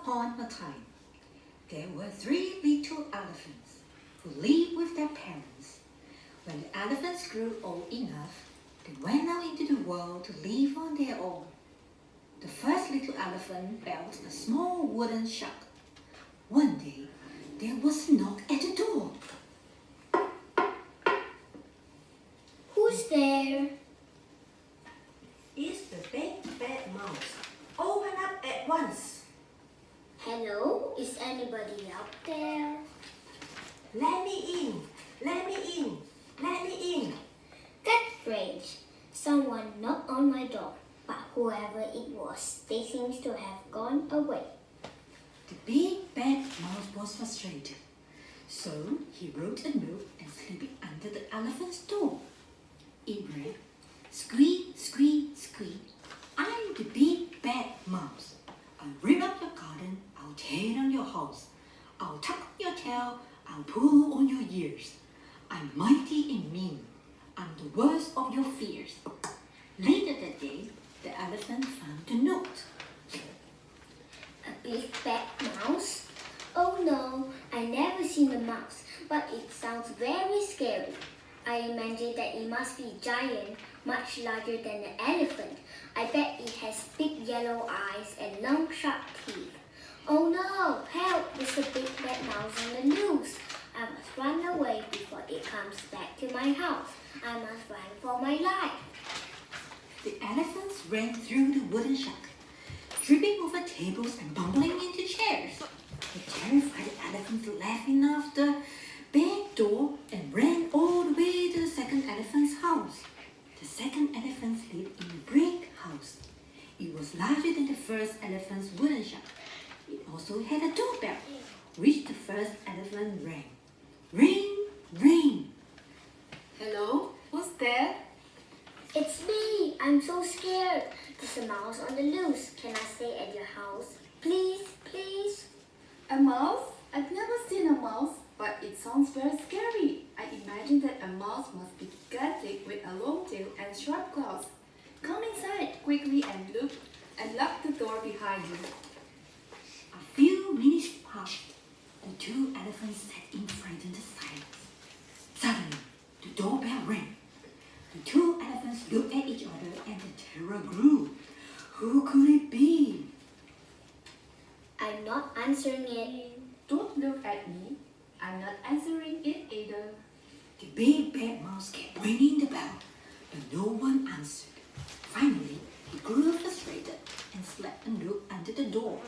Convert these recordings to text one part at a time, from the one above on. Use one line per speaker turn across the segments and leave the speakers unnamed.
upon a time, there were 3 little elephants who lived with their parents. When the elephants grew old enough, they went out into the world to live on their own. The first little elephant built a small wooden shack. One day, there was a knock at the door.
Who's there?
It's the big bad mouse. Open up at once.
Hello? Is anybody out there?
Let me in. Let me in. Let me in.
That's strange. Someone knocked on my door, but whoever it was, they seem to have gone away.
The big bad mouse was frustrated, so he wrote a note and slipped it under the elephant's door. It read, "Squeak, squeak, squeak. I'm the big bad mouse. I'll rip up your garden, I'll tear down your house. I'll tuck on your tail, I'll pull on your ears. I'm mighty and mean. I'm the worst of your fears." Later that day, the elephant found the note.
A big bad mouse? Oh no, I never seen a mouse, but it sounds very scary. I imagine that it must be giant, much larger than an elephant. I bet it has big yellow eyes and long sharp teeth. Oh no, help! There's a big bad mouse on the loose. I must run away before it comes back to my house. I must run for my life.
The elephants ran through the wooden shack, tripping over tables and bumping into chairs. The terrified elephants left enough the back door and ran all the way to the second elephant's house. The second elephant lived in a brick house. It was larger than the first elephant's wooden shack. It also had a doorbell, which the first elephant rang. Ring, ring.
Hello? Who's there?
It's me. I'm so scared. There's a mouse on the loose. Can I stay at your house? Please, please.
A mouse? I've never seen a mouse, but it sounds very scary. I imagine that a mouse must be gigantic with a long tail and sharp claws. Come inside quickly and lock the door behind you.
A few minutes passed. The 2 elephants sat in frightened silence. Suddenly, the doorbell rang. The 2 elephants looked at each other and the terror grew. Who could it be?
I'm not answering it.
Don't look at me. I'm not answering it either.
The big bad mouse kept ringing the bell, but no one answered. Finally, he grew frustrated and slapped a note under the door.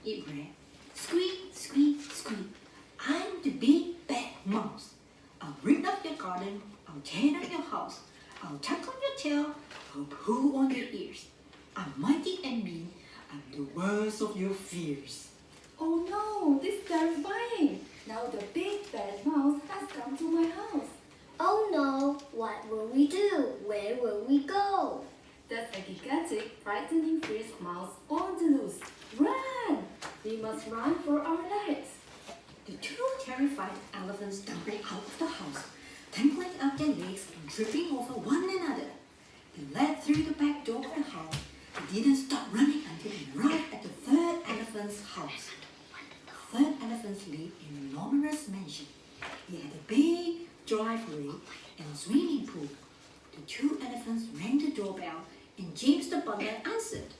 It read, "Squeak, squeak, squeak. I'm the big bad mouse. I'll rip up your garden, I'll tear down your house, I'll tuck on your tail, I'll pull on your ears. I'm mighty and mean, I'm the worst of your fears."
Oh no, this is terrifying. Now the big bad mouse has come to my house.
Oh no, what will we do? Where will we go?
That's a gigantic, frightening, fierce mouse on the loose. Run! We must run for our lives.
The 2 terrified elephants tumbled out of the house, tangling up their legs and tripping over one another. They led through the back door of the house. They didn't stop running until they arrived at the 3rd elephant's house. The 3rd elephant lived in an enormous mansion. It had a big driveway and a swimming pool. The 2 elephants rang the doorbell and James the butler answered.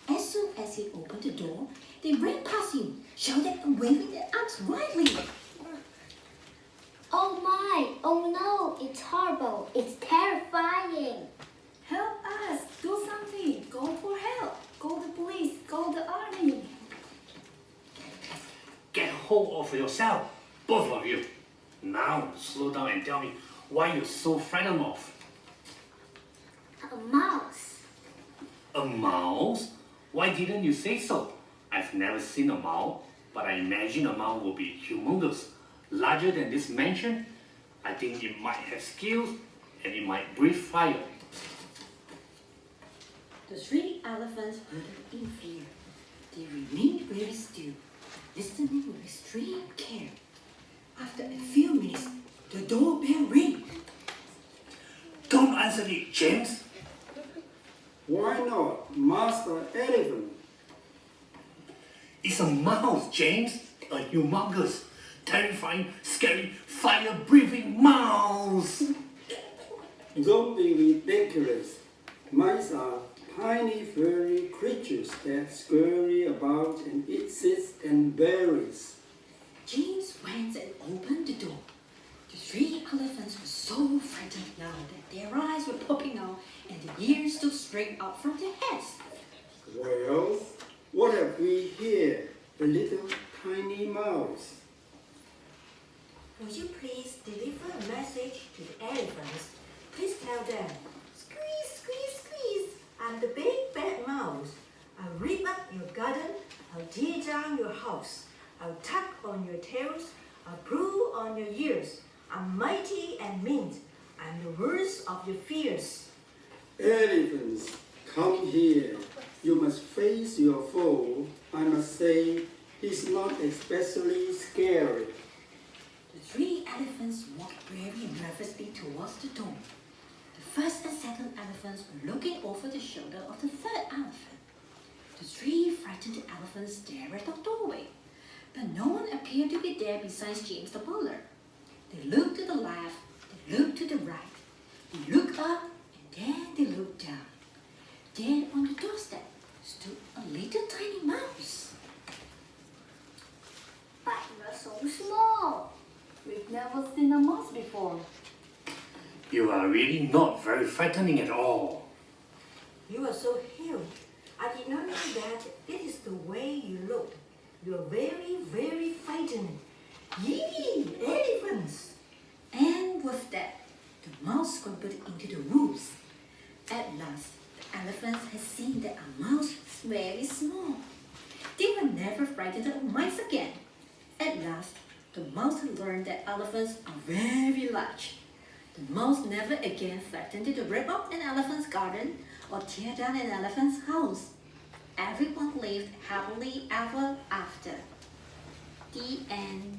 As soon as he opened the door, they ran past him, shouting and waving their arms wildly.
Oh my! Oh no! It's horrible! It's terrifying!
Help us! Do something! Call for help! Call the police! Call the army!
Get hold of yourself, both of you. Now, slow down and tell me why you're so frightened of.
A mouse!
A mouse? Why didn't you say so? I've never seen a mouse, but I imagine a mouse will be humongous, larger than this mansion. I think it might have skills and it might breathe fire.
The 3 elephants heard it in fear. They remained very still, listening with extreme care. After a few minutes, the doorbell rang.
Don't answer me, James.
Why not, Master Elephant?
It's a mouse, James. A humongous, terrifying, scary, fire-breathing mouse.
Don't be ridiculous. Mice are tiny furry creatures that scurry about and eat seeds and berries.
James went and opened the door. The 3 elephants were so frightened now that their eyes were popping out and the ears stood straight out from their heads.
Well, what have we here? A little tiny mouse.
Would you please deliver a message to the elephants? Please tell them, squeeze, squeeze, squeeze. I'm the big bad mouse. I'll rip up your garden. I'll tear down your house. I'll tug on your tails. I'll pull on your ears. I'm mighty and mean. I'm the worst of your fears.
Elephants, come here. You must face your foe. I must say, he's not especially scary.
The 3 elephants walked very nervously towards the door. The first and second elephants were looking over the shoulder of the third elephant. The 3 frightened elephants stared at the doorway, but no one appeared to be there besides James the butler. They looked to the left, they looked to the right, they looked up, and then they looked down. There on the doorstep stood a little tiny mouse.
But you're so small.
We've never seen a mouse before.
You are really not very frightening at all.
You are so huge. I did not know that this is the way you look. You are very, very frightened. Yee, elephants!
And with that, the mouse scrambled into the woods. At last, the elephants had seen that a mouse was very small. They were never frightened of mice again. At last, the mouse had learned that elephants are very large. The mouse never again threatened to rip up an elephant's garden or tear down an elephant's house. Everyone lived happily ever after. The end.